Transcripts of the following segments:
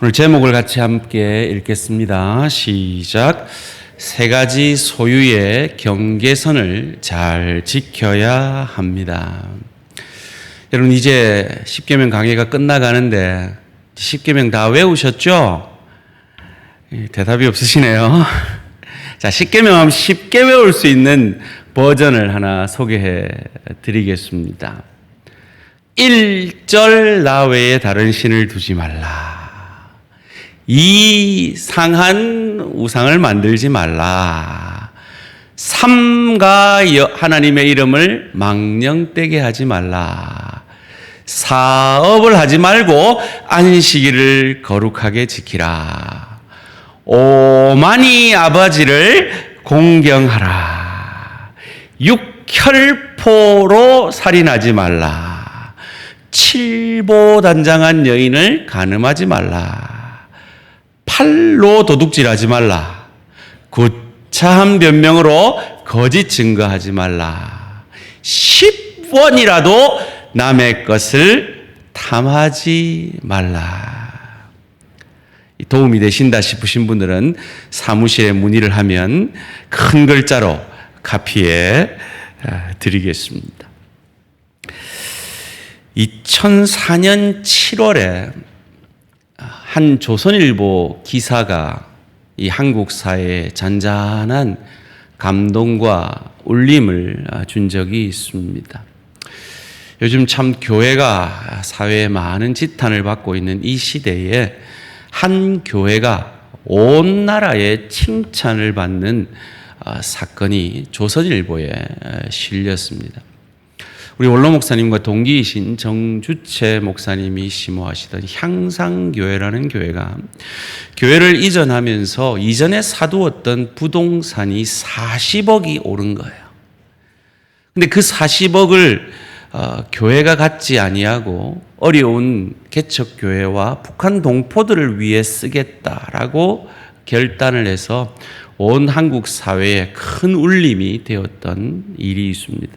오늘 제목을 같이 함께 읽겠습니다. 시작. 세 가지 소유의 경계선을 잘 지켜야 합니다. 여러분, 이제 십계명 강의가 끝나가는데 십계명 다 외우셨죠? 대답이 없으시네요. 자, 십계명 하면 쉽게 외울 수 있는 버전을 하나 소개해 드리겠습니다. 1절 나 외에 다른 신을 두지 말라. 이상한 우상을 만들지 말라. 삼가 하나님의 이름을 망령되게 하지 말라. 사업을 하지 말고 안식일을 거룩하게 지키라. 오만이 아버지를 공경하라. 육혈포로 살인하지 말라. 칠보단장한 여인을 간음하지 말라. 팔로 도둑질하지 말라. 구차한 변명으로 거짓 증거하지 말라. 10원이라도 남의 것을 탐하지 말라. 도움이 되신다 싶으신 분들은 사무실에 문의를 하면 큰 글자로 카피해 드리겠습니다. 2004년 7월에 한 조선일보 기사가 이 한국 사회에 잔잔한 감동과 울림을 준 적이 있습니다. 요즘 참 교회가 사회에 많은 지탄을 받고 있는 이 시대에 한 교회가 온 나라에 칭찬을 받는 사건이 조선일보에 실렸습니다. 우리 원로 목사님과 동기이신 정주채 목사님이 심호하시던 향상교회라는 교회가 교회를 이전하면서 이전에 사두었던 부동산이 40억이 오른 거예요. 근데 그 40억을 교회가 갖지 아니하고 어려운 개척교회와 북한 동포들을 위해 쓰겠다라고 결단을 해서 온 한국 사회에 큰 울림이 되었던 일이 있습니다.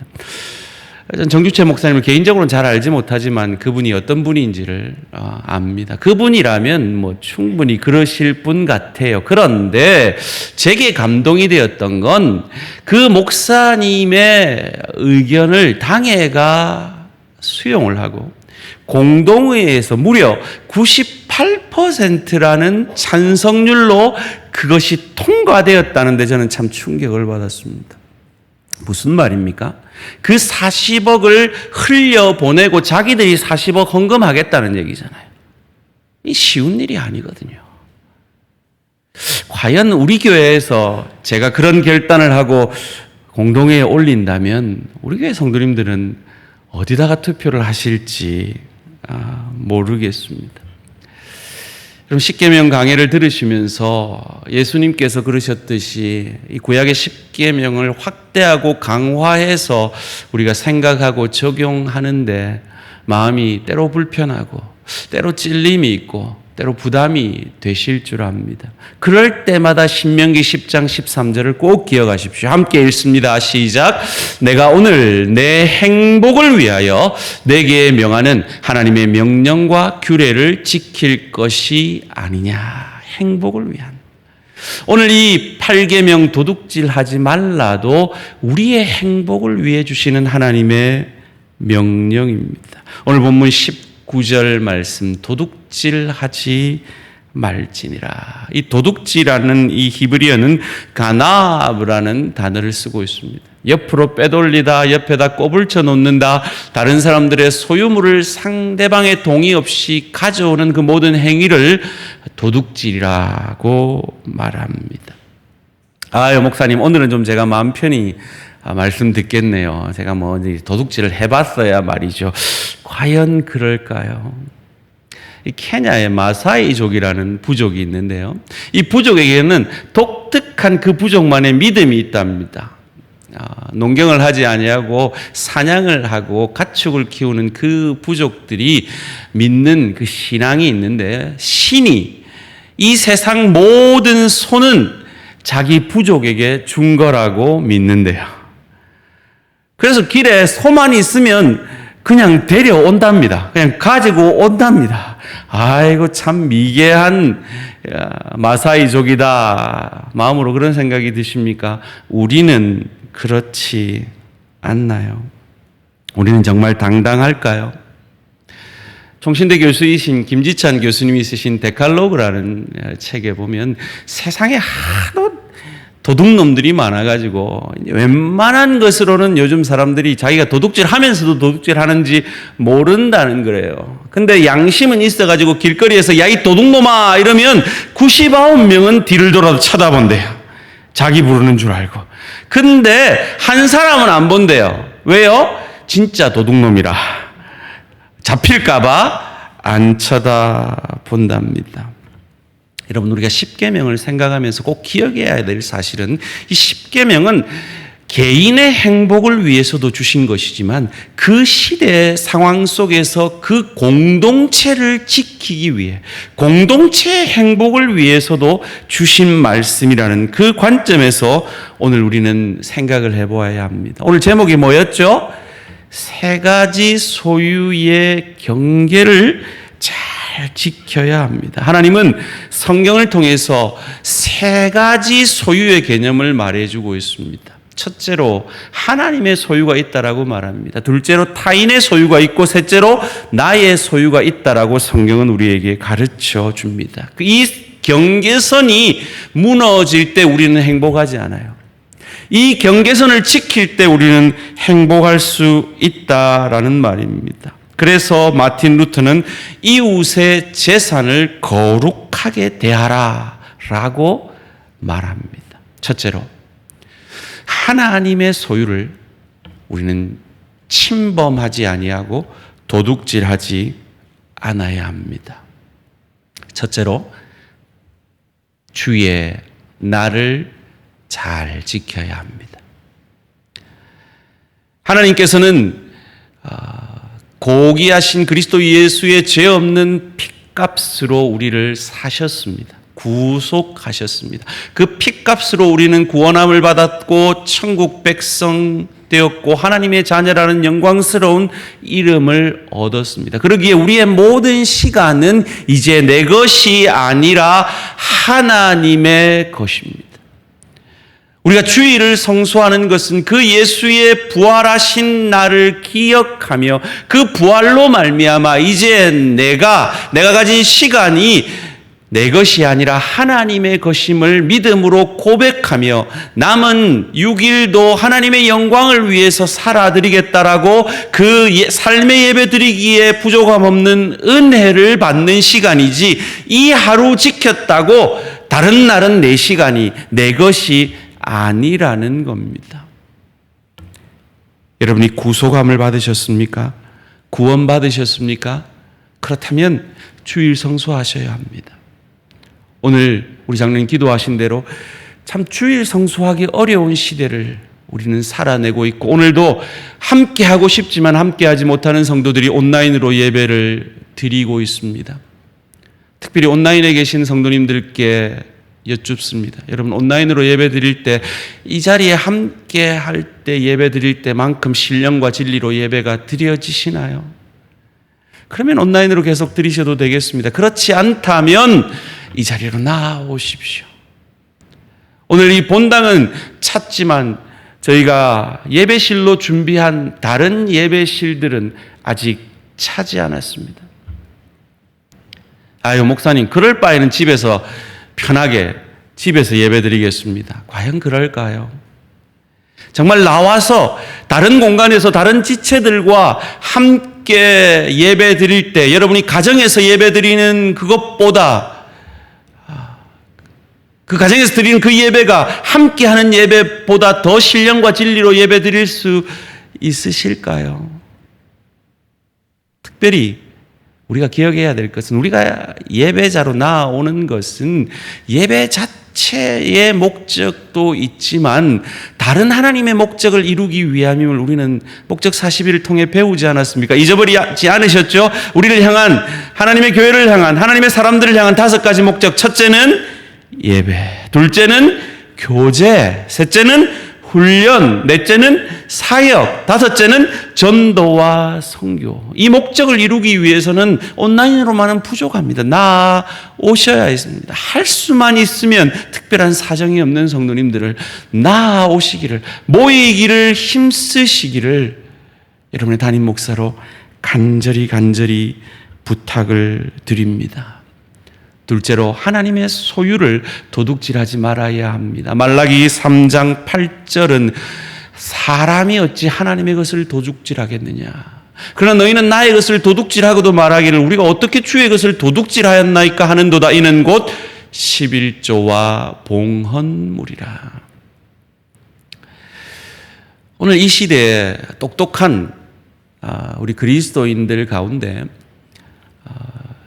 정주채 목사님을 개인적으로는 잘 알지 못하지만 그분이 어떤 분인지를 압니다. 그분이라면 충분히 그러실 분 같아요. 그런데 제게 감동이 되었던 건 그 목사님의 의견을 당회가 수용을 하고 공동회의에서 무려 98%라는 찬성률로 그것이 통과되었다는데 저는 참 충격을 받았습니다. 무슨 말입니까? 그 40억을 흘려보내고 자기들이 40억 헌금하겠다는 얘기잖아요. 이 쉬운 일이 아니거든요. 과연 우리 교회에서 제가 그런 결단을 하고 공동회에 올린다면 우리 교회 성도님들은 어디다가 투표를 하실지 모르겠습니다. 그럼 십계명 강해를 들으시면서 예수님께서 그러셨듯이 이 구약의 십계명을 확대하고 강화해서 우리가 생각하고 적용하는데 마음이 때로 불편하고 때로 찔림이 있고 때로 부담이 되실 줄 압니다. 그럴 때마다 신명기 10장 13절을 꼭 기억하십시오. 함께 읽습니다. 시작. 내가 오늘 내 행복을 위하여 내게 명하는 하나님의 명령과 규례를 지킬 것이 아니냐. 행복을 위한. 오늘 이 8계명 도둑질하지 말라도 우리의 행복을 위해 주시는 하나님의 명령입니다. 오늘 본문 19절 말씀, 도둑질하지 말지니라. 이 도둑질하는 이 히브리어는 가나브라는 단어를 쓰고 있습니다. 옆으로 빼돌리다, 옆에다 꼽을 쳐 놓는다, 다른 사람들의 소유물을 상대방의 동의 없이 가져오는 그 모든 행위를 도둑질이라고 말합니다. 목사님, 오늘은 좀 제가 마음 편히 말씀 듣겠네요. 제가 도둑질을 해봤어야 말이죠. 과연 그럴까요? 이 케냐의 마사이족이라는 부족이 있는데요. 이 부족에게는 독특한 그 부족만의 믿음이 있답니다. 농경을 하지 아니하고 사냥을 하고 가축을 키우는 그 부족들이 믿는 그 신앙이 있는데 신이 이 세상 모든 소는 자기 부족에게 준 거라고 믿는데요. 그래서 길에 소만 있으면 그냥 데려온답니다. 그냥 가지고 온답니다. 아이고 참 미개한 마사이족이다. 마음으로 그런 생각이 드십니까? 우리는 그렇지 않나요? 우리는 정말 당당할까요? 총신대 교수이신 김지찬 교수님이 쓰신 데칼로그라는 책에 보면 세상에 하도 도둑놈들이 많아가지고 웬만한 것으로는 요즘 사람들이 자기가 도둑질 하면서도 도둑질 하는지 모른다는 거래요. 근데 양심은 있어가지고 길거리에서 야 이 도둑놈아 이러면 99명은 뒤를 돌아도 쳐다본대요. 자기 부르는 줄 알고. 근데 한 사람은 안 본대요. 왜요? 진짜 도둑놈이라 잡힐까봐 안 쳐다본답니다. 여러분, 우리가 십계명을 생각하면서 꼭 기억해야 될 사실은 이 십계명은 개인의 행복을 위해서도 주신 것이지만 그 시대의 상황 속에서 그 공동체를 지키기 위해, 공동체의 행복을 위해서도 주신 말씀이라는 그 관점에서 오늘 우리는 생각을 해보아야 합니다. 오늘 제목이 뭐였죠? 세 가지 소유의 경계를 잘 지켜야 합니다. 하나님은 성경을 통해서 세 가지 소유의 개념을 말해주고 있습니다. 첫째로 하나님의 소유가 있다라고 말합니다. 둘째로 타인의 소유가 있고 셋째로 나의 소유가 있다라고 성경은 우리에게 가르쳐 줍니다. 이 경계선이 무너질 때 우리는 행복하지 않아요. 이 경계선을 지킬 때 우리는 행복할 수 있다라는 말입니다. 그래서 마틴 루터는 이웃의 재산을 거룩하게 대하라 라고 말합니다. 첫째로 하나님의 소유를 우리는 침범하지 아니하고 도둑질하지 않아야 합니다. 첫째로 주의 나를 잘 지켜야 합니다. 하나님께서는 고귀하신 그리스도 예수의 죄 없는 핏값으로 우리를 사셨습니다. 구속하셨습니다. 그 핏값으로 우리는 구원함을 받았고 천국 백성 되었고 하나님의 자녀라는 영광스러운 이름을 얻었습니다. 그러기에 우리의 모든 시간은 이제 내 것이 아니라 하나님의 것입니다. 우리가 주일을 성수하는 것은 그 예수의 부활하신 날을 기억하며 그 부활로 말미암아 이제 내가 가진 시간이 내 것이 아니라 하나님의 것임을 믿음으로 고백하며 남은 6일도 하나님의 영광을 위해서 살아드리겠다라고 그 삶의 예배 드리기에 부족함 없는 은혜를 받는 시간이지, 이 하루 지켰다고 다른 날은 내 시간이 내 것이 아니라는 겁니다. 여러분이 구속함을 받으셨습니까? 구원 받으셨습니까? 그렇다면 주일 성수하셔야 합니다. 오늘 우리 장로님 기도하신 대로 참 주일 성수하기 어려운 시대를 우리는 살아내고 있고, 오늘도 함께 하고 싶지만 함께 하지 못하는 성도들이 온라인으로 예배를 드리고 있습니다. 특별히 온라인에 계신 성도님들께 여쭙습니다. 여러분, 온라인으로 예배 드릴 때 이 자리에 함께 할 때 예배 드릴 때만큼 신령과 진리로 예배가 드려지시나요? 그러면 온라인으로 계속 드리셔도 되겠습니다. 그렇지 않다면 이 자리로 나오십시오. 오늘 이 본당은 찼지만 저희가 예배실로 준비한 다른 예배실들은 아직 차지 않았습니다. 아유, 목사님, 그럴 바에는 집에서 편하게 집에서 예배드리겠습니다. 과연 그럴까요? 정말 나와서 다른 공간에서 다른 지체들과 함께 예배드릴 때, 여러분이 가정에서 예배드리는 그것보다 그 가정에서 드리는 그 예배가 함께하는 예배보다 더 신령과 진리로 예배드릴 수 있으실까요? 특별히 우리가 기억해야 될 것은, 우리가 예배자로 나오는 것은 예배 자체의 목적도 있지만 다른 하나님의 목적을 이루기 위함임을 우리는 목적 41을 통해 배우지 않았습니까? 잊어버리지 않으셨죠? 우리를 향한, 하나님의 교회를 향한, 하나님의 사람들을 향한 5가지 목적. 첫째는 예배, 둘째는 교제, 셋째는 훈련, 넷째는 사역, 다섯째는 전도와 선교. 이 목적을 이루기 위해서는 온라인으로만은 부족합니다. 나아오셔야 했습니다. 할 수만 있으면 특별한 사정이 없는 성도님들을 나아오시기를, 모이기를 힘쓰시기를 여러분의 담임 목사로 간절히 부탁을 드립니다. 둘째로 하나님의 소유를 도둑질하지 말아야 합니다. 말라기 3장 8절은 사람이 어찌 하나님의 것을 도둑질하겠느냐. 그러나 너희는 나의 것을 도둑질하고도 말하기를 우리가 어떻게 주의 것을 도둑질하였나이까 하는도다. 이는 곧 11조와 봉헌물이라. 오늘 이 시대에 똑똑한 우리 그리스도인들 가운데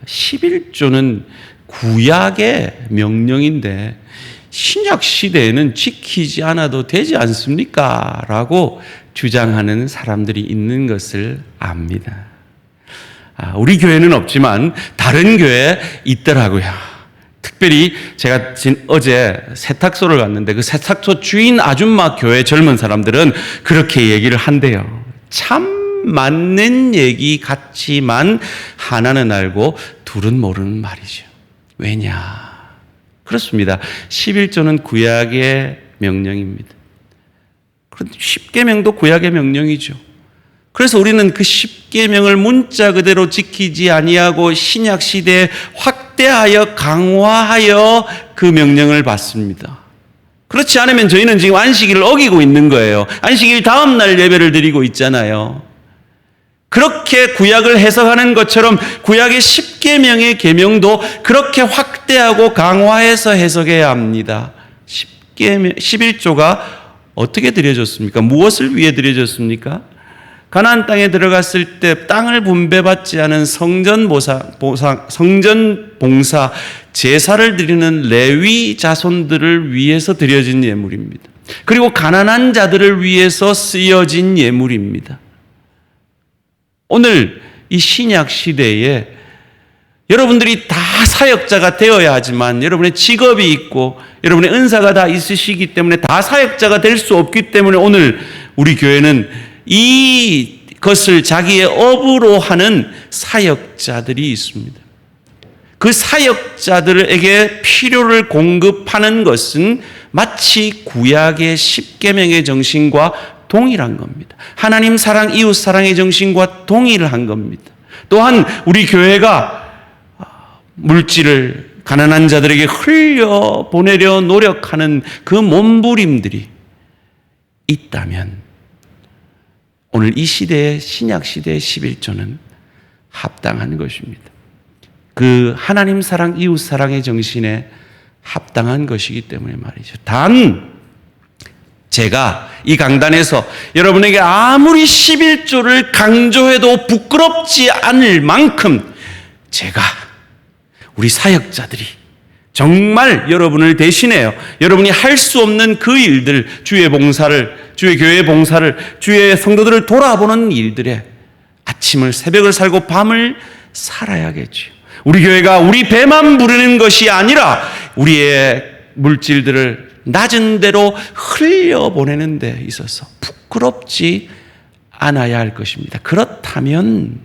11조는 구약의 명령인데 신약 시대에는 지키지 않아도 되지 않습니까? 라고 주장하는 사람들이 있는 것을 압니다. 우리 교회는 없지만 다른 교회에 있더라고요. 특별히 제가 어제 세탁소를 갔는데 그 세탁소 주인 아줌마 교회 젊은 사람들은 그렇게 얘기를 한대요. 참 맞는 얘기 같지만 하나는 알고 둘은 모르는 말이죠. 왜냐? 그렇습니다. 11조는 구약의 명령입니다. 그런데 10계명도 구약의 명령이죠. 그래서 우리는 그 10계명을 문자 그대로 지키지 아니하고 신약 시대에 확대하여 강화하여 그 명령을 받습니다. 그렇지 않으면 저희는 지금 안식일을 어기고 있는 거예요. 안식일 다음 날 예배를 드리고 있잖아요. 그렇게 구약을 해석하는 것처럼 구약의 10계명의 계명도 그렇게 확대하고 강화해서 해석해야 합니다. 11조가 어떻게 드려졌습니까? 무엇을 위해 드려졌습니까? 가나안 땅에 들어갔을 때 땅을 분배받지 않은 성전 봉사, 제사를 드리는 레위 자손들을 위해서 드려진 예물입니다. 그리고 가난한 자들을 위해서 쓰여진 예물입니다. 오늘 이 신약 시대에 여러분들이 다 사역자가 되어야 하지만 여러분의 직업이 있고 여러분의 은사가 다 있으시기 때문에 다 사역자가 될 수 없기 때문에 오늘 우리 교회는 이것을 자기의 업으로 하는 사역자들이 있습니다. 그 사역자들에게 필요를 공급하는 것은 마치 구약의 10계명의 정신과 동일한 겁니다. 하나님 사랑, 이웃 사랑의 정신과 동일한 겁니다. 또한 우리 교회가 물질을 가난한 자들에게 흘려 보내려 노력하는 그 몸부림들이 있다면 오늘 이 시대의 신약 시대의 11조는 합당한 것입니다. 그 하나님 사랑, 이웃 사랑의 정신에 합당한 것이기 때문에 말이죠. 단 제가 이 강단에서 여러분에게 아무리 11조를 강조해도 부끄럽지 않을 만큼 제가 우리 사역자들이 정말 여러분을 대신해요. 여러분이 할 수 없는 그 일들, 주의 봉사를, 주의 교회 봉사를, 주의 성도들을 돌아보는 일들에 아침을 새벽을 살고 밤을 살아야겠죠. 우리 교회가 우리 배만 부르는 것이 아니라 우리의 물질들을 낮은 대로 흘려보내는 데 있어서 부끄럽지 않아야 할 것입니다. 그렇다면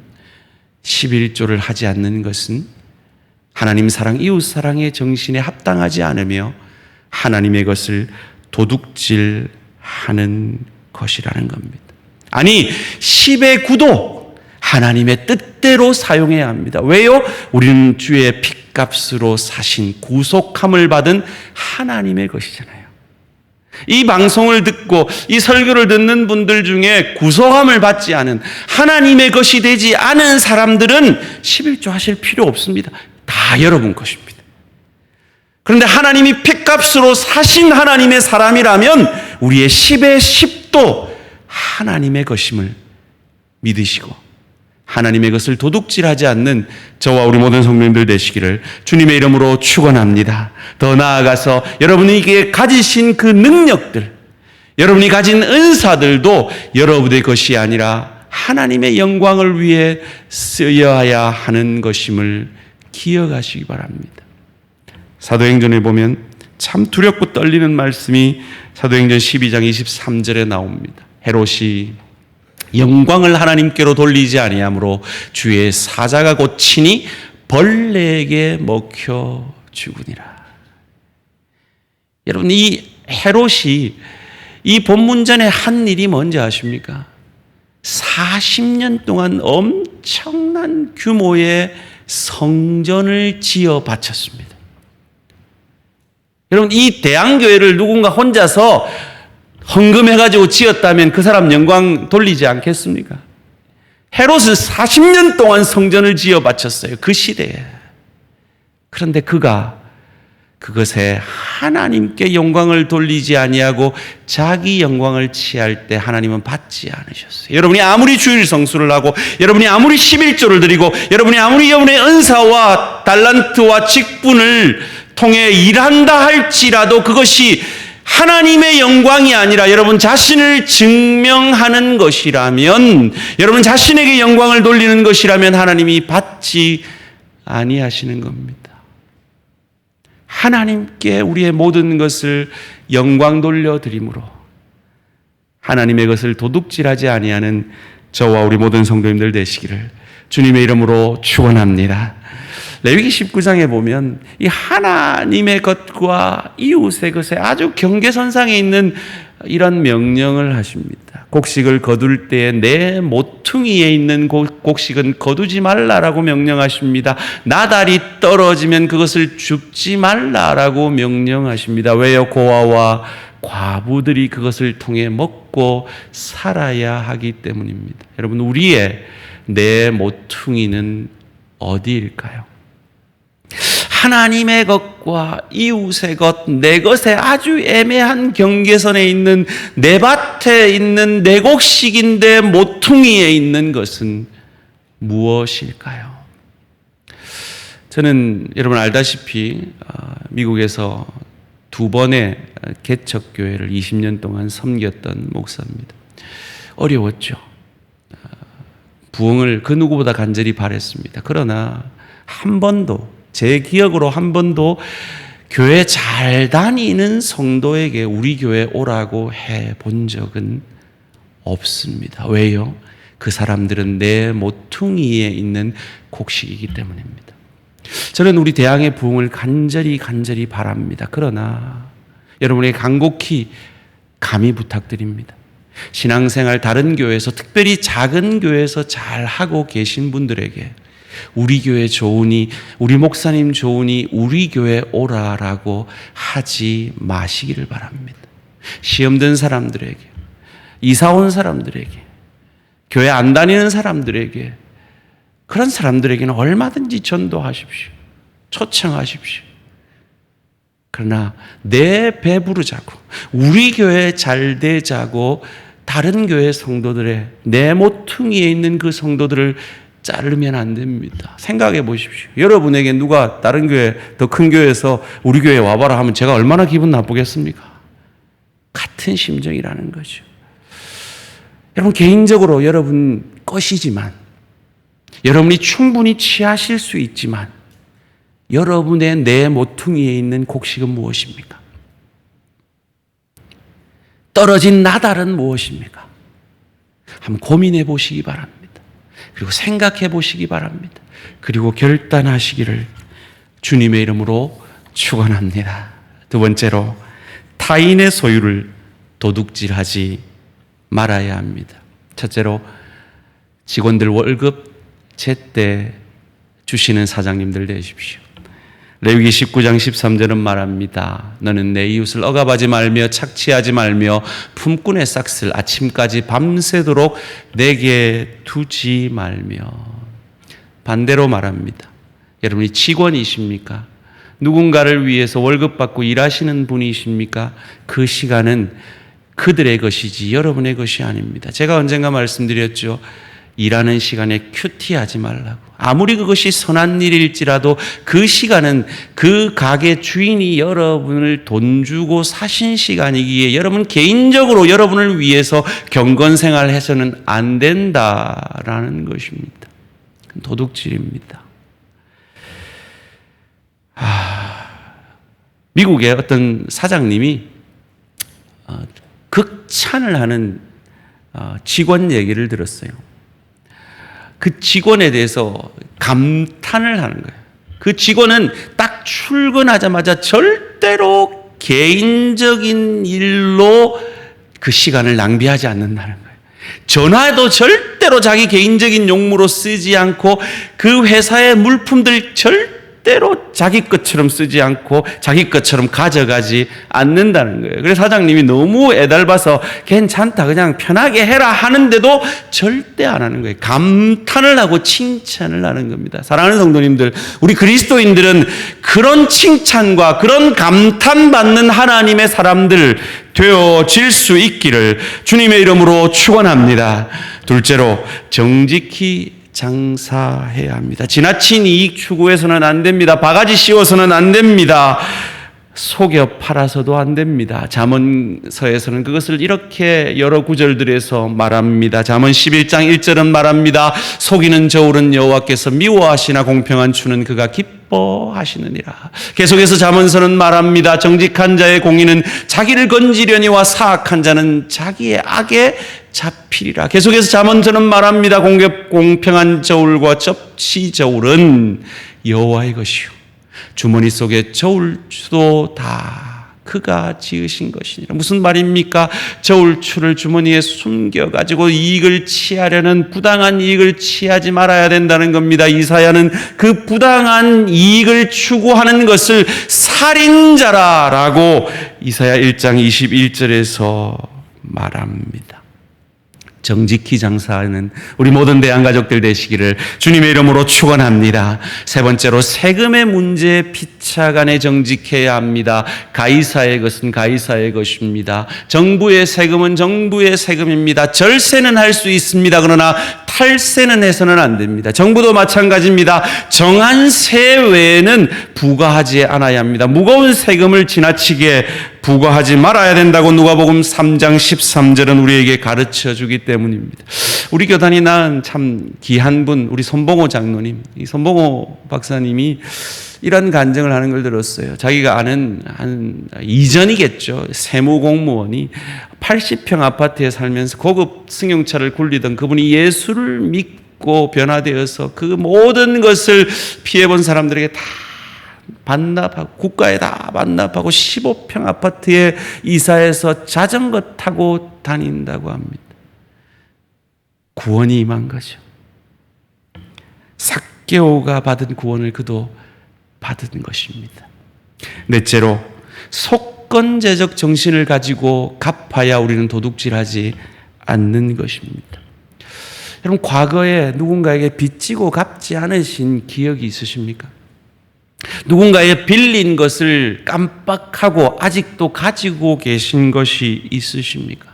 11조를 하지 않는 것은 하나님 사랑, 이웃 사랑의 정신에 합당하지 않으며 하나님의 것을 도둑질하는 것이라는 겁니다. 아니 10의 9도 하나님의 뜻대로 사용해야 합니다. 왜요? 우리는 주의 핏값으로 사신 구속함을 받은 하나님의 것이잖아요. 이 방송을 듣고 이 설교를 듣는 분들 중에 구속함을 받지 않은 하나님의 것이 되지 않은 사람들은 11조 하실 필요 없습니다. 다 여러분 것입니다. 그런데 하나님이 핏값으로 사신 하나님의 사람이라면 우리의 10의 10도 하나님의 것임을 믿으시고 하나님의 것을 도둑질하지 않는 저와 우리 모든 성도님들 되시기를 주님의 이름으로 축원합니다. 더 나아가서 여러분에게 가지신 그 능력들, 여러분이 가진 은사들도 여러분의 것이 아니라 하나님의 영광을 위해 쓰여야 하는 것임을 기억하시기 바랍니다. 사도행전에 보면 참 두렵고 떨리는 말씀이 사도행전 12장 23절에 나옵니다. 헤롯이 영광을 하나님께로 돌리지 아니하므로 주의 사자가 곧 친히 벌레에게 먹혀 죽으니라. 여러분, 이 헤롯이 이 본문전에 한 일이 뭔지 아십니까? 40년 동안 엄청난 규모의 성전을 지어 바쳤습니다. 여러분, 이 대항교회를 누군가 혼자서 헌금해가지고 지었다면 그 사람 영광 돌리지 않겠습니까? 헤롯은 40년 동안 성전을 지어 바쳤어요. 그 시대에. 그런데 그가 그것에 하나님께 영광을 돌리지 아니하고 자기 영광을 취할 때 하나님은 받지 않으셨어요. 여러분이 아무리 주일 성수를 하고, 여러분이 아무리 11조를 드리고, 여러분이 아무리 여러분의 은사와 달란트와 직분을 통해 일한다 할지라도 그것이 하나님의 영광이 아니라 여러분 자신을 증명하는 것이라면, 여러분 자신에게 영광을 돌리는 것이라면 하나님이 받지 아니하시는 겁니다. 하나님께 우리의 모든 것을 영광 돌려드림으로 하나님의 것을 도둑질하지 아니하는 저와 우리 모든 성도님들 되시기를 주님의 이름으로 축원합니다. 레위기 19장에 보면 이 하나님의 것과 이웃의 것에 아주 경계선상에 있는 이런 명령을 하십니다. 곡식을 거둘 때에 내 모퉁이에 있는 곡식은 거두지 말라라고 명령하십니다. 나달이 떨어지면 그것을 줍지 말라라고 명령하십니다. 왜요? 고아와 과부들이 그것을 통해 먹고 살아야 하기 때문입니다. 여러분, 우리의 내 모퉁이는 어디일까요? 하나님의 것과 이웃의 것, 내 것에 아주 애매한 경계선에 있는 내 밭에 있는 내 곡식인데 모퉁이에 있는 것은 무엇일까요? 저는 여러분 알다시피 미국에서 2번의 개척교회를 20년 동안 섬겼던 목사입니다. 어려웠죠. 부흥을 그 누구보다 간절히 바랬습니다. 그러나 한 번도, 제 기억으로 한 번도 교회 잘 다니는 성도에게 우리 교회 오라고 해본 적은 없습니다. 왜요? 그 사람들은 내 모퉁이에 있는 곡식이기 때문입니다. 저는 우리 대항의 부흥을 간절히 바랍니다. 그러나 여러분에게 간곡히 감히 부탁드립니다. 신앙생활 다른 교회에서, 특별히 작은 교회에서 잘 하고 계신 분들에게 우리 교회 좋으니, 우리 목사님 좋으니 우리 교회 오라라고 하지 마시기를 바랍니다. 시험 든 사람들에게, 이사 온 사람들에게, 교회 안 다니는 사람들에게, 그런 사람들에게는 얼마든지 전도하십시오. 초청하십시오. 그러나 내 배부르자고, 우리 교회 잘 되자고 다른 교회 성도들의, 내 모퉁이에 있는 그 성도들을 자르면 안 됩니다. 생각해 보십시오. 여러분에게 누가 다른 교회, 더 큰 교회에서 우리 교회에 와봐라 하면 제가 얼마나 기분 나쁘겠습니까? 같은 심정이라는 거죠. 여러분, 개인적으로 여러분 것이지만, 여러분이 충분히 취하실 수 있지만, 여러분의 내 모퉁이에 있는 곡식은 무엇입니까? 떨어진 나달은 무엇입니까? 한번 고민해 보시기 바랍니다. 그리고 생각해 보시기 바랍니다. 그리고 결단하시기를 주님의 이름으로 축원합니다. 두 번째로, 타인의 소유를 도둑질하지 말아야 합니다. 첫째로, 직원들 월급 제때 주시는 사장님들 되십시오. 레위기 19장 13절은 말합니다. 너는 내 이웃을 억압하지 말며 착취하지 말며 품꾼의 싹을 아침까지 밤새도록 내게 두지 말며. 반대로 말합니다. 여러분이 직원이십니까? 누군가를 위해서 월급 받고 일하시는 분이십니까? 그 시간은 그들의 것이지 여러분의 것이 아닙니다. 제가 언젠가 말씀드렸죠. 일하는 시간에 큐티하지 말라고. 아무리 그것이 선한 일일지라도 그 시간은 그 가게 주인이 여러분을 돈 주고 사신 시간이기에 여러분 개인적으로 여러분을 위해서 경건 생활해서는 안 된다라는 것입니다. 도둑질입니다. 미국의 어떤 사장님이 극찬을 하는 직원 얘기를 들었어요. 그 직원에 대해서 감탄을 하는 거예요. 그 직원은 딱 출근하자마자 절대로 개인적인 일로 그 시간을 낭비하지 않는다는 거예요. 전화도 절대로 자기 개인적인 용무로 쓰지 않고 그 회사의 물품들 절대로 자기 것처럼 쓰지 않고 자기 것처럼 가져가지 않는다는 거예요. 그래서 사장님이 너무 애달봐서 괜찮다, 그냥 편하게 해라 하는데도 절대 안 하는 거예요. 감탄을 하고 칭찬을 하는 겁니다. 사랑하는 성도님들, 우리 그리스도인들은 그런 칭찬과 그런 감탄받는 하나님의 사람들 되어질 수 있기를 주님의 이름으로 축원합니다. 둘째로, 정직히 장사해야 합니다. 지나친 이익 추구해서는 안 됩니다. 바가지 씌워서는 안 됩니다. 속여 팔아서도 안 됩니다. 잠언서에서는 그것을 이렇게 여러 구절들에서 말합니다. 잠언 11장 1절은 말합니다. 속이는 저울은 여호와께서 미워하시나 공평한 추는 그가 기뻐하시느니라. 계속해서 잠언서는 말합니다. 정직한 자의 공의는 자기를 건지려니와 사악한 자는 자기의 악에 잡히리라. 계속해서 잠언서는 말합니다. 공평한 저울과 접시 저울은 여호와의 것이요 주머니 속에 저울추도 다 그가 지으신 것이니라. 무슨 말입니까? 저울추를 주머니에 숨겨가지고 이익을 취하려는, 부당한 이익을 취하지 말아야 된다는 겁니다. 이사야는 그 부당한 이익을 추구하는 것을 살인자라고 이사야 1장 21절에서 말합니다. 정직히 장사하는 우리 모든 대한가족들 되시기를 주님의 이름으로 축원합니다. 세 번째로, 세금의 문제에 피차간에 정직해야 합니다. 가이사의 것은 가이사의 것입니다. 정부의 세금은 정부의 세금입니다. 절세는 할 수 있습니다. 그러나 탈세는 해서는 안 됩니다. 정부도 마찬가지입니다. 정한 세 외에는 부과하지 않아야 합니다. 무거운 세금을 지나치게 부과하지 말아야 된다고 누가복음 3장 13절은 우리에게 가르쳐 주기 때문입니다. 우리 교단이 낳은 참 귀한 분, 우리 손봉호 장로님, 이 손봉호 박사님이 이런 간증을 하는 걸 들었어요. 자기가 아는 한 이전이겠죠. 세무공무원이 80평 아파트에 살면서 고급 승용차를 굴리던 그분이 예수를 믿고 변화되어서 그 모든 것을 피해본 사람들에게 다 반납하고, 국가에 다 반납하고 15평 아파트에 이사해서 자전거 타고 다닌다고 합니다. 구원이 임한 거죠. 삭개오가 받은 구원을 그도 받은 것입니다. 넷째로, 속건제적 정신을 가지고 갚아야 우리는 도둑질하지 않는 것입니다. 여러분, 과거에 누군가에게 빚지고 갚지 않으신 기억이 있으십니까? 누군가의 빌린 것을 깜빡하고 아직도 가지고 계신 것이 있으십니까?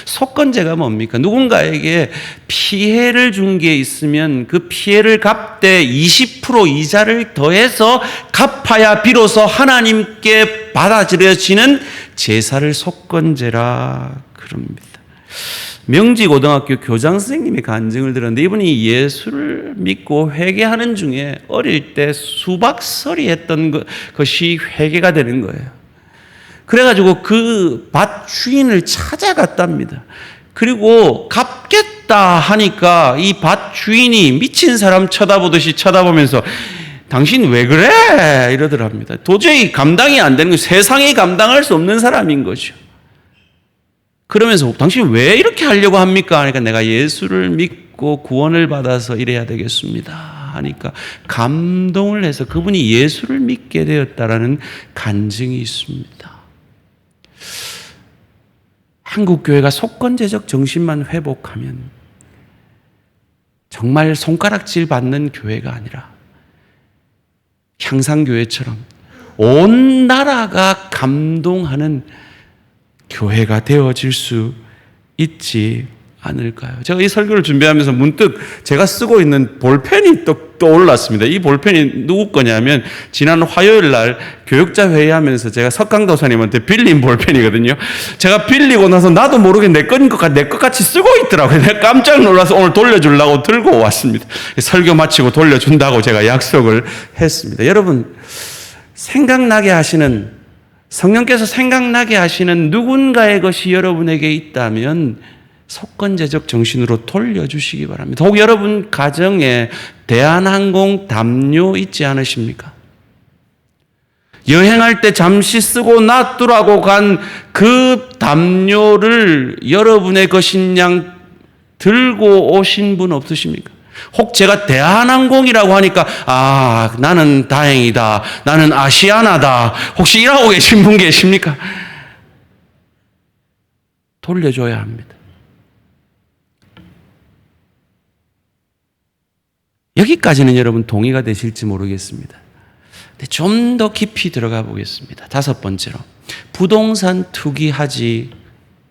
속건제가 뭡니까? 누군가에게 피해를 준 게 있으면 그 피해를 갚되 20% 이자를 더해서 갚아야 비로소 하나님께 받아들여지는 제사를 속건제라 그럽니다. 명지고등학교 교장 선생님의 간증을 들었는데, 이분이 예수를 믿고 회개하는 중에 어릴 때 수박설이 했던 것이 회개가 되는 거예요. 그래가지고 그 밭 주인을 찾아갔답니다. 그리고 갚겠다 하니까 이 밭 주인이 미친 사람 쳐다보듯이 쳐다보면서 당신 왜 그래? 이러더랍니다. 도저히 감당이 안 되는 거예요. 세상에 감당할 수 없는 사람인 거죠. 그러면서 당신 왜 이렇게 하려고 합니까? 그러니까 내가 예수를 믿고 구원을 받아서 이래야 되겠습니다 하니까 감동을 해서 그분이 예수를 믿게 되었다라는 간증이 있습니다. 한국교회가 속건제적 정신만 회복하면 정말 손가락질 받는 교회가 아니라 향상교회처럼 온 나라가 감동하는 교회가 되어질 수 있지 않을까요? 제가 이 설교를 준비하면서 문득 제가 쓰고 있는 볼펜이 떠올랐습니다. 이 볼펜이 누구 거냐면 지난 화요일 날 교육자 회의하면서 제가 석강도사님한테 빌린 볼펜이거든요. 제가 빌리고 나서 나도 모르게 내 것 같이 쓰고 있더라고요. 내가 깜짝 놀라서 오늘 돌려주려고 들고 왔습니다. 설교 마치고 돌려준다고 제가 약속을 했습니다. 여러분, 생각나게 하시는 성령께서 생각나게 하시는 누군가의 것이 여러분에게 있다면 속건제적 정신으로 돌려주시기 바랍니다. 혹 여러분 가정에 대한항공 담요 있지 않으십니까? 여행할 때 잠시 쓰고 놔두라고 간 그 담요를 여러분의 것인 양 들고 오신 분 없으십니까? 혹 제가 대한항공이라고 하니까 나는 다행이다, 나는 아시아나다, 혹시 이러고 계신 분 계십니까? 돌려줘야 합니다. 여기까지는 여러분 동의가 되실지 모르겠습니다. 좀 더 깊이 들어가 보겠습니다. 5번째로, 부동산 투기하지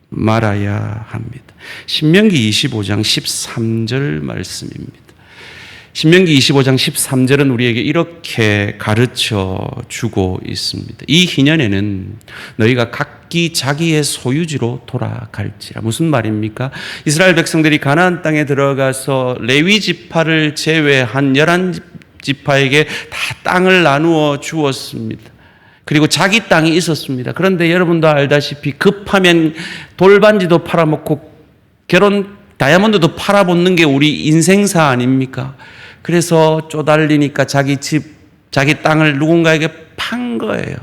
말아야 합니다. 신명기 25장 13절 말씀입니다. 신명기 25장 13절은 우리에게 이렇게 가르쳐 주고 있습니다. 이 희년에는 너희가 각기 자기의 소유지로 돌아갈지라. 무슨 말입니까? 이스라엘 백성들이 가나안 땅에 들어가서 레위 지파를 제외한 11지파에게 다 땅을 나누어 주었습니다. 그리고 자기 땅이 있었습니다. 그런데 여러분도 알다시피 급하면 돌반지도 팔아먹고 다이아몬드도 팔아먹는 게 우리 인생사 아닙니까? 그래서 쪼달리니까 자기 집, 자기 땅을 누군가에게 판 거예요.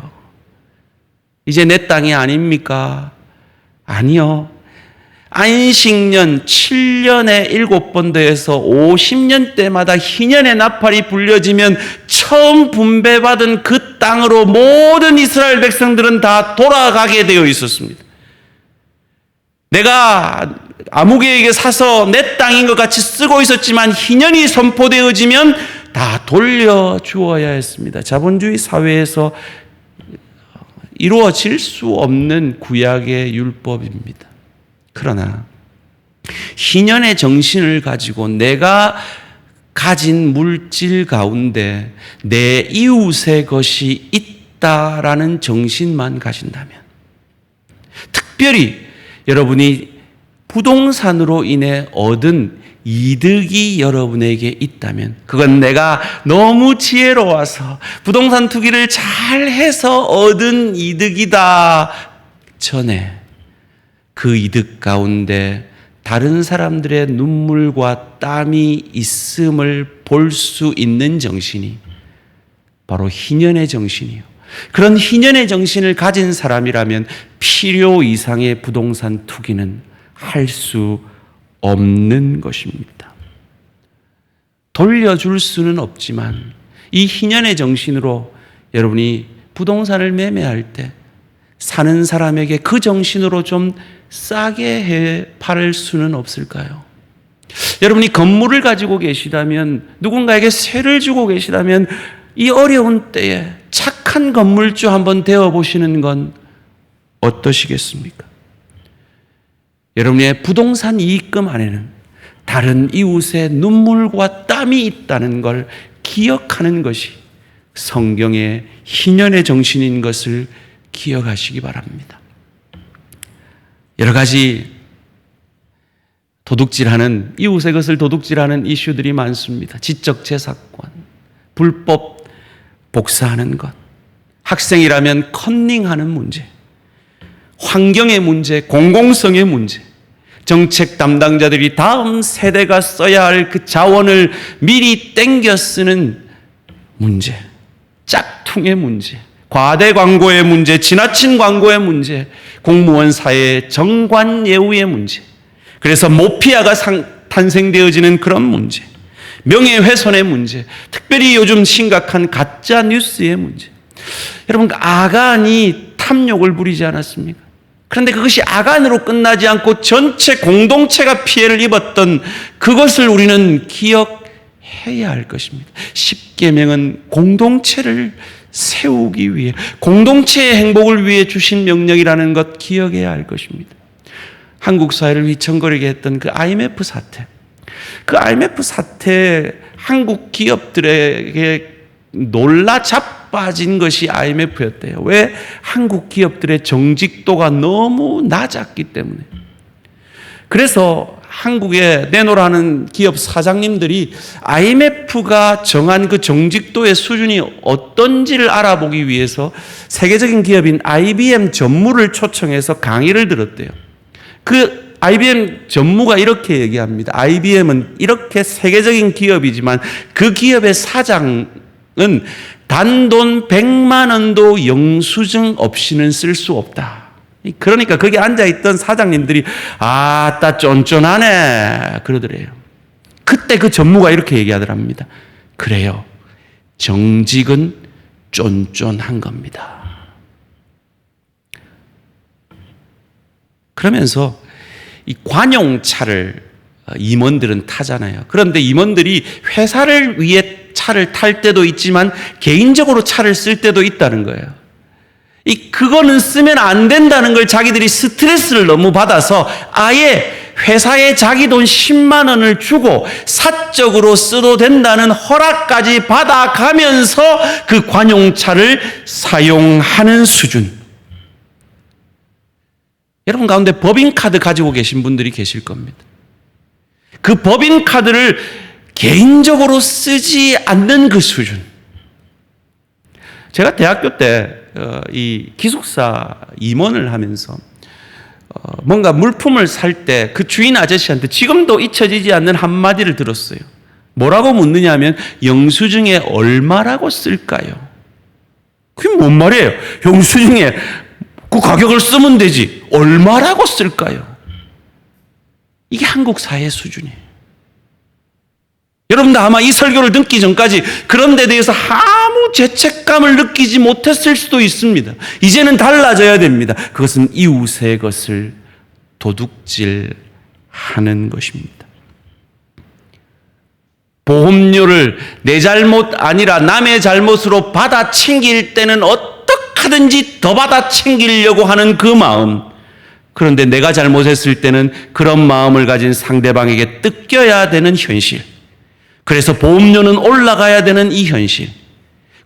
이제 내 땅이 아닙니까? 아니요. 안식년 7년에 7번 더해서 50년 때마다 희년의 나팔이 불려지면 처음 분배받은 그 땅으로 모든 이스라엘 백성들은 다 돌아가게 되어 있었습니다. 내가 아무개에게 사서 내 땅인 것 같이 쓰고 있었지만 희년이 선포되어지면 다 돌려주어야 했습니다. 자본주의 사회에서 이루어질 수 없는 구약의 율법입니다. 그러나 희년의 정신을 가지고 내가 가진 물질 가운데 내 이웃의 것이 있다라는 정신만 가진다면, 특별히 여러분이 부동산으로 인해 얻은 이득이 여러분에게 있다면, 그건 내가 너무 지혜로워서 부동산 투기를 잘해서 얻은 이득이다 전에 그 이득 가운데 다른 사람들의 눈물과 땀이 있음을 볼 수 있는 정신이 바로 희년의 정신이요. 그런 희년의 정신을 가진 사람이라면 필요 이상의 부동산 투기는 할 수 없는 것입니다. 돌려줄 수는 없지만 이 희년의 정신으로 여러분이 부동산을 매매할 때 사는 사람에게 그 정신으로 좀 싸게 해 팔을 수는 없을까요? 여러분이 건물을 가지고 계시다면, 누군가에게 세를 주고 계시다면 이 어려운 때에 착한 건물주 한번 되어보시는 건 어떠시겠습니까? 여러분의 부동산 이익금 안에는 다른 이웃의 눈물과 땀이 있다는 걸 기억하는 것이 성경의 희년의 정신인 것을 기억하시기 바랍니다. 여러 가지 도둑질하는, 이웃의 것을 도둑질하는 이슈들이 많습니다. 지적 재산권, 불법 복사하는 것, 학생이라면 컨닝하는 문제, 환경의 문제, 공공성의 문제, 정책 담당자들이 다음 세대가 써야 할 그 자원을 미리 땡겨 쓰는 문제, 짝퉁의 문제, 과대 광고의 문제, 지나친 광고의 문제, 공무원 사회의 정관 예우의 문제, 그래서 모피아가 탄생되어지는 그런 문제, 명예훼손의 문제, 특별히 요즘 심각한 가짜 뉴스의 문제. 여러분, 아간이 탐욕을 부리지 않았습니까? 그런데 그것이 아간으로 끝나지 않고 전체 공동체가 피해를 입었던 그것을 우리는 기억해야 할 것입니다. 십계명은 공동체를 세우기 위해, 공동체의 행복을 위해 주신 명령이라는 것 기억해야 할 것입니다. 한국 사회를 휘청거리게 했던 그 IMF 사태, 그 IMF 사태 한국 기업들에게 놀라 자빠진 것이 IMF였대요. 왜? 한국 기업들의 정직도가 너무 낮았기 때문에. 그래서 한국에 내놓으라는 기업 사장님들이 IMF가 정한 그 정직도의 수준이 어떤지를 알아보기 위해서 세계적인 기업인 IBM 전무를 초청해서 강의를 들었대요. 그 IBM 전무가 이렇게 얘기합니다. IBM은 이렇게 세계적인 기업이지만 그 기업의 사장은 단돈 100만 원도 영수증 없이는 쓸 수 없다. 그러니까 거기 앉아있던 사장님들이 아따 쫀쫀하네 그러더래요. 그때 그 전무가 이렇게 얘기하더랍니다. 그래요. 정직은 쫀쫀한 겁니다. 그러면서 이 관용차를 임원들은 타잖아요. 그런데 임원들이 회사를 위해 차를 탈 때도 있지만 개인적으로 차를 쓸 때도 있다는 거예요. 그거는 쓰면 안 된다는 걸 자기들이 스트레스를 너무 받아서 아예 회사에 자기 돈 10만 원을 주고 사적으로 써도 된다는 허락까지 받아가면서 그 관용차를 사용하는 수준. 여러분 가운데 법인카드 가지고 계신 분들이 계실 겁니다. 그 법인카드를 개인적으로 쓰지 않는 그 수준. 제가 대학교 때 이 기숙사 임원을 하면서 뭔가 물품을 살 때 그 주인 아저씨한테 지금도 잊혀지지 않는 한마디를 들었어요. 뭐라고 묻느냐면 영수증에 얼마라고 쓸까요? 그게 뭔 말이에요? 영수증에 그 가격을 쓰면 되지 얼마라고 쓸까요? 이게 한국 사회 수준이에요. 여러분도 아마 이 설교를 듣기 전까지 그런 데 대해서 아무 죄책감을 느끼지 못했을 수도 있습니다. 이제는 달라져야 됩니다. 그것은 이웃의 것을 도둑질하는 것입니다. 보험료를 내 잘못 아니라 남의 잘못으로 받아 챙길 때는 어떻게든지 더 받아 챙기려고 하는 그 마음. 그런데 내가 잘못했을 때는 그런 마음을 가진 상대방에게 뜯겨야 되는 현실. 그래서 보험료는 올라가야 되는 이 현실.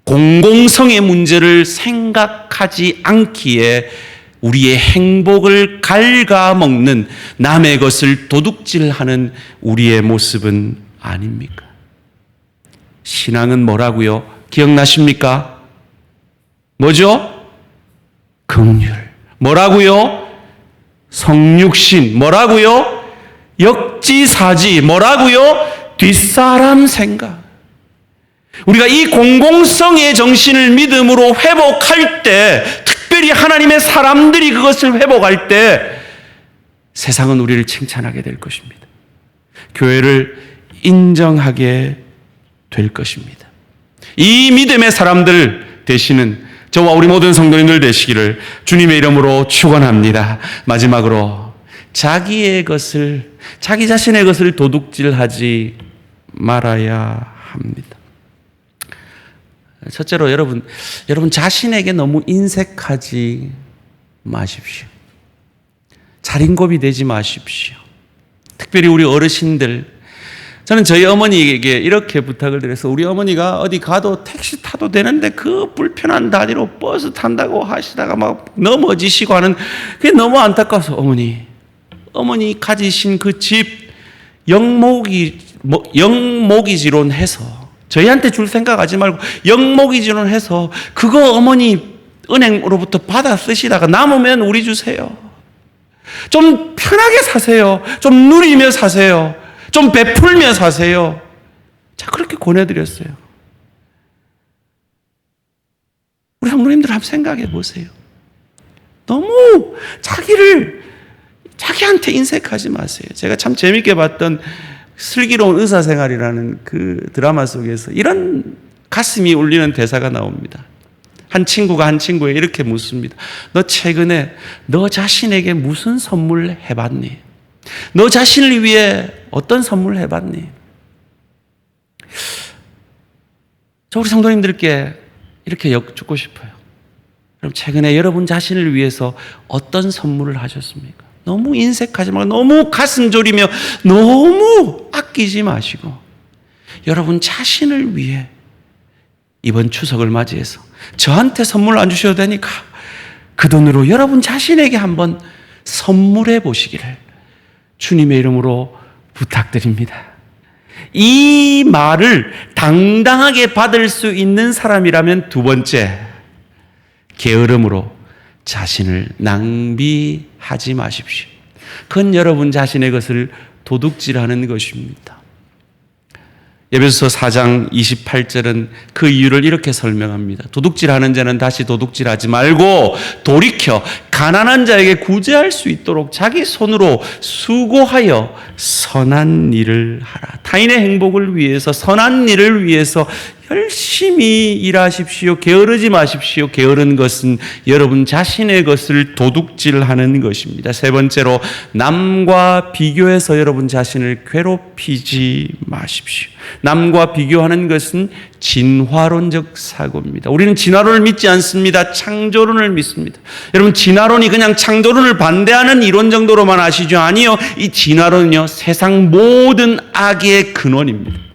공공성의 문제를 생각하지 않기에 우리의 행복을 갉아먹는 남의 것을 도둑질하는 우리의 모습은 아닙니까? 신앙은 뭐라고요? 기억나십니까? 뭐죠? 긍휼. 뭐라고요? 성육신. 뭐라고요? 역지사지. 뭐라고요? 뒷사람 생각. 우리가 이 공공성의 정신을 믿음으로 회복할 때, 특별히 하나님의 사람들이 그것을 회복할 때 세상은 우리를 칭찬하게 될 것입니다. 교회를 인정하게 될 것입니다. 이 믿음의 사람들 되시는 저와 우리 모든 성도님들 되시기를 주님의 이름으로 축원합니다. 마지막으로 자기의 것을, 자기 자신의 것을 도둑질하지 말아야 합니다. 첫째로 여러분 자신에게 너무 인색하지 마십시오. 자린고비 되지 마십시오. 특별히 우리 어르신들, 저는 저희 어머니에게 이렇게 부탁을 드려서 우리 어머니가 어디 가도 택시 타도 되는데 그 불편한 다리로 버스 탄다고 하시다가 막 넘어지시고 하는 그게 너무 안타까워서 어머니 가지신 그 집 영모기지론 해서 저희한테 줄 생각하지 말고 영모기지론 해서 그거 어머니 은행으로부터 받아 쓰시다가 남으면 우리 주세요. 좀 편하게 사세요. 좀 누리며 사세요. 좀 베풀며 사세요. 자, 그렇게 권해드렸어요. 우리 성도님들 한번 생각해 보세요. 너무 자기한테 인색하지 마세요. 제가 참 재밌게 봤던 슬기로운 의사생활이라는 그 드라마 속에서 이런 가슴이 울리는 대사가 나옵니다. 한 친구가 한 친구에게 이렇게 묻습니다. 너 최근에 너 자신에게 무슨 선물 해봤니? 너 자신을 위해 어떤 선물 해봤니? 저 우리 성도님들께 이렇게 여쭙고 싶어요. 그럼 최근에 여러분 자신을 위해서 어떤 선물을 하셨습니까? 너무 인색하지 말고 너무 가슴 졸이며 너무 아끼지 마시고 여러분 자신을 위해 이번 추석을 맞이해서 저한테 선물 안 주셔도 되니까 그 돈으로 여러분 자신에게 한번 선물해 보시기를 주님의 이름으로 부탁드립니다. 이 말을 당당하게 받을 수 있는 사람이라면 두 번째, 게으름으로 자신을 낭비하지 마십시오. 그건 여러분 자신의 것을 도둑질하는 것입니다. 에베소서 4장 28절은 그 이유를 이렇게 설명합니다. 도둑질하는 자는 다시 도둑질하지 말고 돌이켜 가난한 자에게 구제할 수 있도록 자기 손으로 수고하여 선한 일을 하라. 타인의 행복을 위해서, 선한 일을 위해서 열심히 일하십시오. 게으르지 마십시오. 게으른 것은 여러분 자신의 것을 도둑질하는 것입니다. 세 번째로, 남과 비교해서 여러분 자신을 괴롭히지 마십시오. 남과 비교하는 것은 진화론적 사고입니다. 우리는 진화론을 믿지 않습니다. 창조론을 믿습니다. 여러분, 진화론이 그냥 창조론을 반대하는 이론 정도로만 아시죠? 아니요. 이 진화론은요, 세상 모든 악의 근원입니다.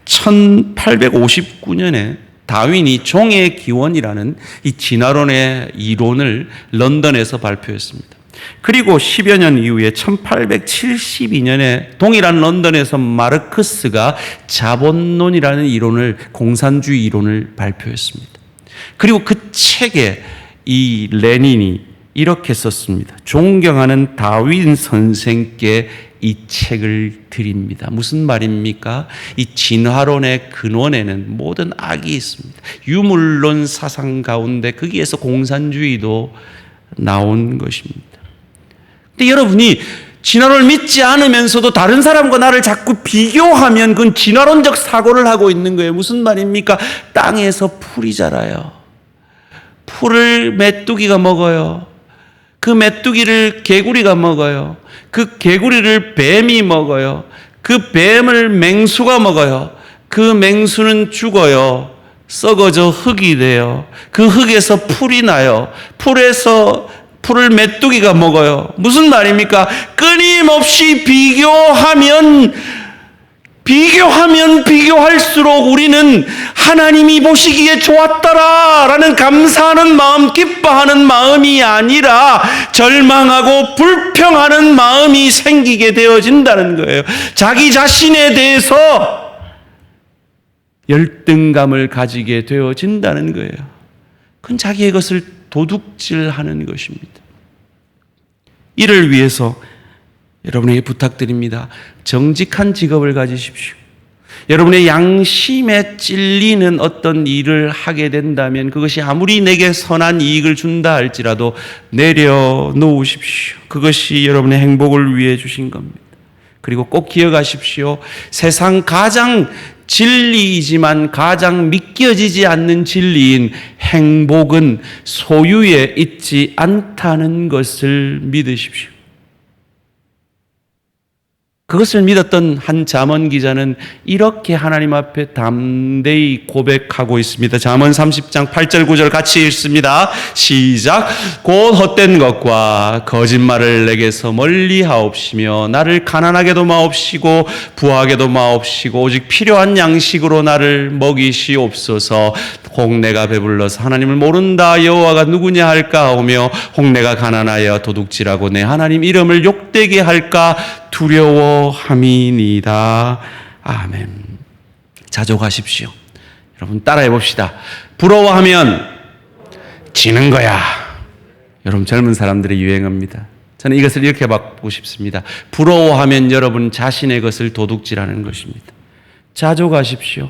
1859년에 다윈이 종의 기원이라는 이 진화론의 이론을 런던에서 발표했습니다. 그리고 10여 년 이후에 1872년에 동일한 런던에서 마르크스가 자본론이라는 이론을, 공산주의 이론을 발표했습니다. 그리고 그 책에 이 레닌이 이렇게 썼습니다. 존경하는 다윈 선생께 이 책을 드립니다. 무슨 말입니까? 이 진화론의 근원에는 모든 악이 있습니다. 유물론 사상 가운데 거기에서 공산주의도 나온 것입니다. 근데 여러분이 진화론을 믿지 않으면서도 다른 사람과 나를 자꾸 비교하면 그건 진화론적 사고를 하고 있는 거예요. 무슨 말입니까? 땅에서 풀이 자라요. 풀을 메뚜기가 먹어요. 그 메뚜기를 개구리가 먹어요. 그 개구리를 뱀이 먹어요. 그 뱀을 맹수가 먹어요. 그 맹수는 죽어요. 썩어져 흙이 돼요. 그 흙에서 풀이 나요. 풀을 메뚜기가 먹어요. 무슨 말입니까? 끊임없이 비교할수록 우리는 하나님이 보시기에 좋았더라라는 감사하는 마음, 기뻐하는 마음이 아니라 절망하고 불평하는 마음이 생기게 되어진다는 거예요. 자기 자신에 대해서 열등감을 가지게 되어진다는 거예요. 그건 자기의 것을 도둑질하는 것입니다. 이를 위해서 여러분에게 부탁드립니다. 정직한 직업을 가지십시오. 여러분의 양심에 찔리는 어떤 일을 하게 된다면 그것이 아무리 내게 선한 이익을 준다 할지라도 내려놓으십시오. 그것이 여러분의 행복을 위해 주신 겁니다. 그리고 꼭 기억하십시오. 세상 가장 진리이지만 가장 믿겨지지 않는 진리인 행복은 소유에 있지 않다는 것을 믿으십시오. 그것을 믿었던 한 잠언 기자는 이렇게 하나님 앞에 담대히 고백하고 있습니다. 잠언 30장 8절 9절 같이 읽습니다. 시작. 곧 헛된 것과 거짓말을 내게서 멀리 하옵시며 나를 가난하게도 마옵시고 부하게도 마옵시고 오직 필요한 양식으로 나를 먹이시옵소서. 혹 내가 배불러서 하나님을 모른다 여호와가 누구냐 할까 하오며 혹 내가 가난하여 도둑질하고 내 하나님 이름을 욕되게 할까 두려워함이니이다. 아멘. 자족하십시오. 여러분 따라해 봅시다. 부러워하면 지는 거야. 여러분 젊은 사람들의 유행어입니다. 저는 이것을 이렇게 바꾸고 싶습니다. 부러워하면 여러분 자신의 것을 도둑질하는 것입니다. 자족하십시오.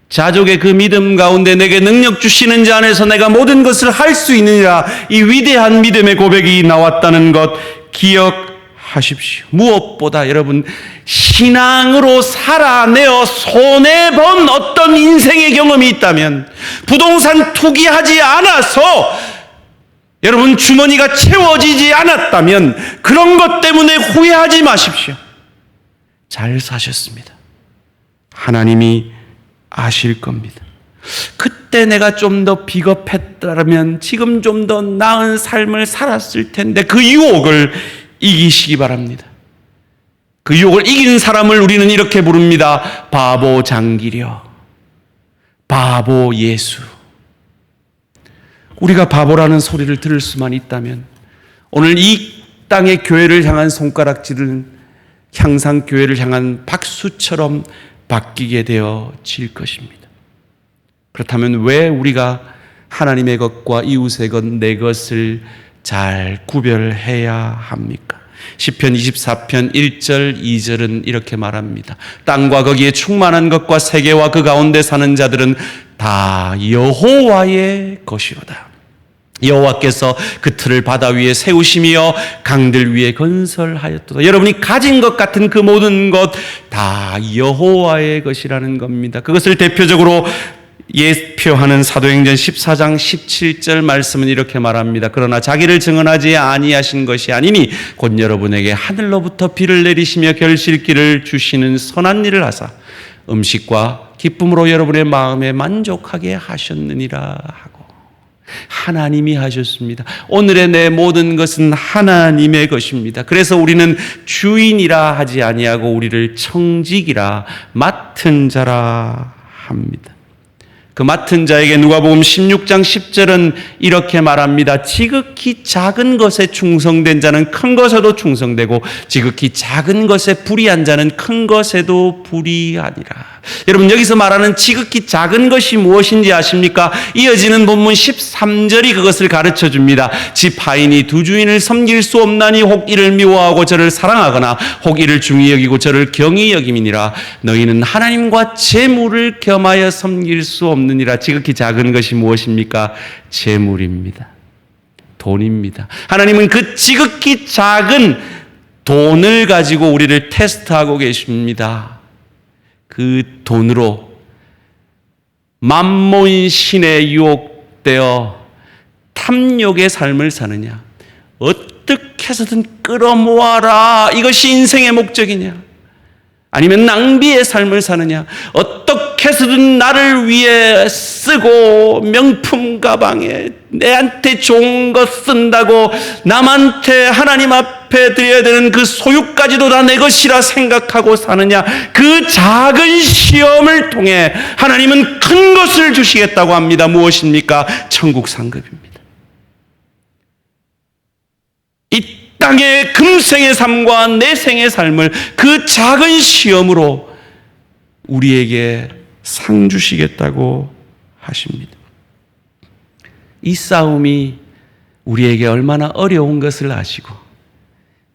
자족의 그 믿음 가운데 내게 능력 주시는 자 안에서 내가 모든 것을 할 수 있느니라, 이 위대한 믿음의 고백이 나왔다는 것 기억하십시오. 무엇보다 여러분 신앙으로 살아내어 손해본 어떤 인생의 경험이 있다면, 부동산 투기하지 않아서 여러분 주머니가 채워지지 않았다면 그런 것 때문에 후회하지 마십시오. 잘 사셨습니다. 하나님이 아실 겁니다. 그때 내가 좀 더 비겁했다면 지금 좀 더 나은 삶을 살았을 텐데, 그 유혹을 이기시기 바랍니다. 그 유혹을 이긴 사람을 우리는 이렇게 부릅니다. 바보 장기려, 바보 예수. 우리가 바보라는 소리를 들을 수만 있다면 오늘 이 땅의 교회를 향한 손가락질은 향상교회를 향한 박수처럼 바뀌게 되어질 것입니다. 그렇다면 왜 우리가 하나님의 것과 이웃의 것, 내 것을 잘 구별해야 합니까? 시편 24편 1절 2절은 이렇게 말합니다. 땅과 거기에 충만한 것과 세계와 그 가운데 사는 자들은 다 여호와의 것이로다. 여호와께서 그 틀을 바다 위에 세우시며 강들 위에 건설하였도다. 여러분이 가진 것 같은 그 모든 것 다 여호와의 것이라는 겁니다. 그것을 대표적으로 예표하는 사도행전 14장 17절 말씀은 이렇게 말합니다. 그러나 자기를 증언하지 아니하신 것이 아니니 곧 여러분에게 하늘로부터 비를 내리시며 결실기를 주시는 선한 일을 하사 음식과 기쁨으로 여러분의 마음에 만족하게 하셨느니라 하고, 하나님이 하셨습니다. 오늘의 내 모든 것은 하나님의 것입니다. 그래서 우리는 주인이라 하지 아니하고 우리를 청직이라 맡은 자라 합니다. 그 맡은 자에게 누가복음 16장 10절은 이렇게 말합니다. 지극히 작은 것에 충성된 자는 큰 것에도 충성되고 지극히 작은 것에 불의한 자는 큰 것에도 불의하니라. 여러분, 여기서 말하는 지극히 작은 것이 무엇인지 아십니까? 이어지는 본문 13절이 그것을 가르쳐 줍니다. 집 하인이 두 주인을 섬길 수 없나니 혹 이를 미워하고 저를 사랑하거나 혹 이를 중히 여기고 저를 경히 여김이니라. 너희는 하나님과 재물을 겸하여 섬길 수 없느니라. 지극히 작은 것이 무엇입니까? 재물입니다. 돈입니다. 하나님은 그 지극히 작은 돈을 가지고 우리를 테스트하고 계십니다. 그 돈으로 만몬 신에 유혹되어 탐욕의 삶을 사느냐, 어떻게 해서든 끌어모아라, 이것이 인생의 목적이냐, 아니면 낭비의 삶을 사느냐, 어떻게 해서든 나를 위해 쓰고 명품 가방에 내한테 좋은 것 쓴다고 남한테 하나님 앞에 드려야 되는 그 소유까지도 다 내 것이라 생각하고 사느냐. 그 작은 시험을 통해 하나님은 큰 것을 주시겠다고 합니다. 무엇입니까? 천국 상급입니다. 이 땅의 금생의 삶과 내생의 삶을 그 작은 시험으로 우리에게 상 주시겠다고 하십니다. 이 싸움이 우리에게 얼마나 어려운 것을 아시고,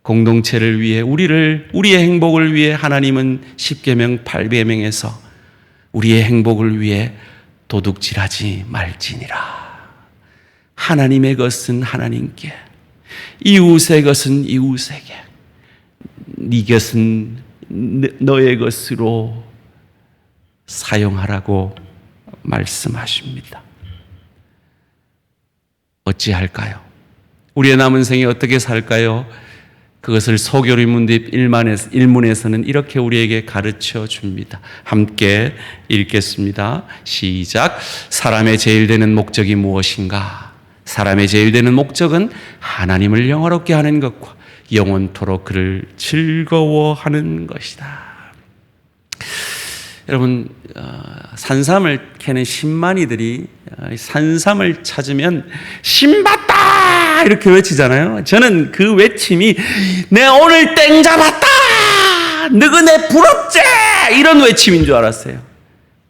공동체를 위해, 우리의 행복을 위해 하나님은 10계명 8계명에서 우리의 행복을 위해 도둑질하지 말지니라. 하나님의 것은 하나님께, 이웃의 것은 이웃에게, 네 것은 너의 것으로 사용하라고 말씀하십니다. 어찌할까요? 우리의 남은 생에 어떻게 살까요? 그것을 소교리문집 1문에서는 이렇게 우리에게 가르쳐 줍니다. 함께 읽겠습니다. 시작. 사람의 제일 되는 목적이 무엇인가? 사람의 제일 되는 목적은 하나님을 영화롭게 하는 것과 영원토록 그를 즐거워하는 것이다. 여러분, 산삼을 캐는 신만이들이 산삼을 찾으면 신봤다 이렇게 외치잖아요. 저는 그 외침이 내 오늘 땡 잡았다, 너희네 부럽지, 이런 외침인 줄 알았어요.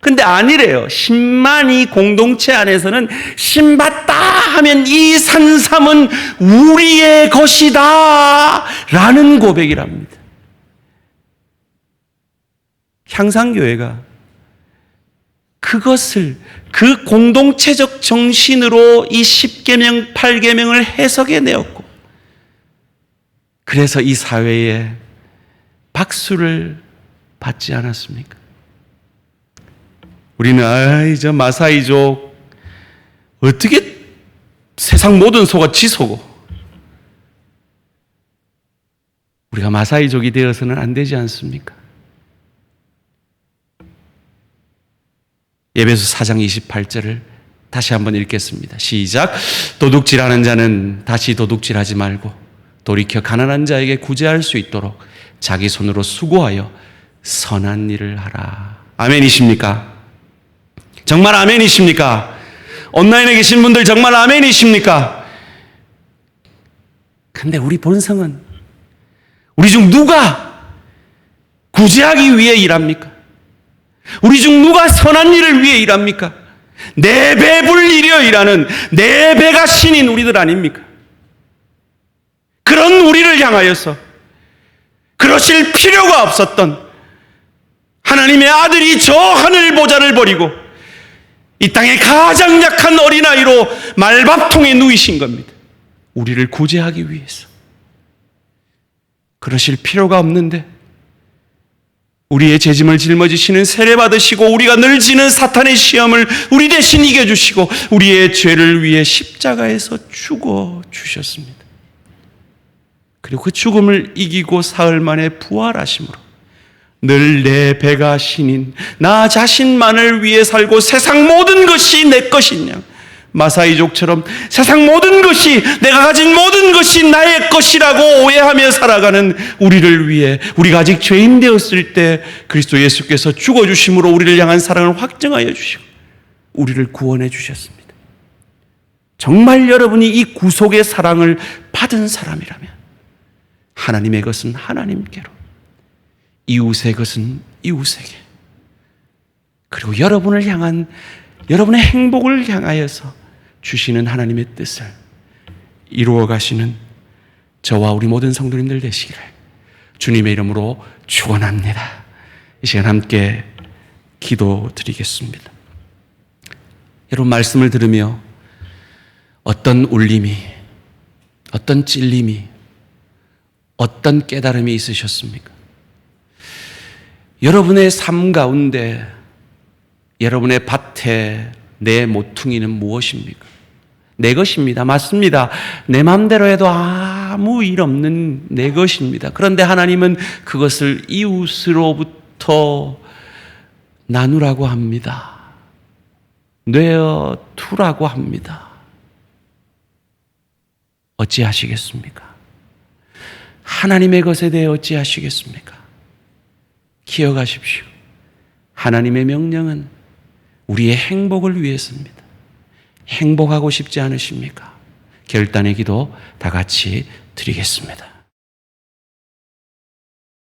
근데 아니래요. 신만이 공동체 안에서는 신봤다 하면 이 산삼은 우리의 것이다 라는 고백이랍니다. 향상교회가 그것을 그 공동체적 정신으로 이 10계명 8계명을 해석해 내었고, 그래서 이 사회에 박수를 받지 않았습니까? 우리는 저 마사이족 어떻게 세상 모든 소가 지 소고, 우리가 마사이족이 되어서는 안 되지 않습니까? 에베소 4장 28절을 다시 한번 읽겠습니다. 시작. 도둑질하는 자는 다시 도둑질하지 말고 돌이켜 가난한 자에게 구제할 수 있도록 자기 손으로 수고하여 선한 일을 하라. 아멘이십니까? 정말 아멘이십니까? 온라인에 계신 분들 정말 아멘이십니까? 근데 우리 본성은, 우리 중 누가 구제하기 위해 일합니까? 우리 중 누가 선한 일을 위해 일합니까? 내 배 불리려 일하는 내 배가 신인 우리들 아닙니까? 그런 우리를 향하여서 그러실 필요가 없었던 하나님의 아들이 저 하늘 보좌를 버리고 이 땅의 가장 약한 어린아이로 말밥통에 누이신 겁니다. 우리를 구제하기 위해서. 그러실 필요가 없는데 우리의 죄짐을 짊어지시는 세례받으시고 우리가 늘 지는 사탄의 시험을 우리 대신 이겨주시고 우리의 죄를 위해 십자가에서 죽어주셨습니다. 그리고 그 죽음을 이기고 사흘 만에 부활하심으로 늘 내 배가 신인 나 자신만을 위해 살고 세상 모든 것이 내 것인 양 마사이족처럼 세상 모든 것이 내가 가진 모든 것이 나의 것이라고 오해하며 살아가는 우리를 위해 우리가 아직 죄인 되었을 때 그리스도 예수께서 죽어주심으로 우리를 향한 사랑을 확증하여 주시고 우리를 구원해 주셨습니다. 정말 여러분이 이 구속의 사랑을 받은 사람이라면 하나님의 것은 하나님께로 이웃의 것은 이웃에게 그리고 여러분을 향한 여러분의 행복을 향하여서 주시는 하나님의 뜻을 이루어 가시는 저와 우리 모든 성도님들 되시기를 주님의 이름으로 축원합니다. 이 시간 함께 기도드리겠습니다. 여러분 말씀을 들으며 어떤 울림이 어떤 찔림이 어떤 깨달음이 있으셨습니까? 여러분의 삶 가운데 여러분의 밭에 내 모퉁이는 무엇입니까? 내 것입니다. 맞습니다. 내 마음대로 해도 아무 일 없는 내 것입니다. 그런데 하나님은 그것을 이웃으로부터 나누라고 합니다. 뇌어 투라고 합니다. 어찌하시겠습니까? 하나님의 것에 대해 어찌하시겠습니까? 기억하십시오. 하나님의 명령은 우리의 행복을 위해서입니다. 행복하고 싶지 않으십니까? 결단의 기도 다 같이 드리겠습니다.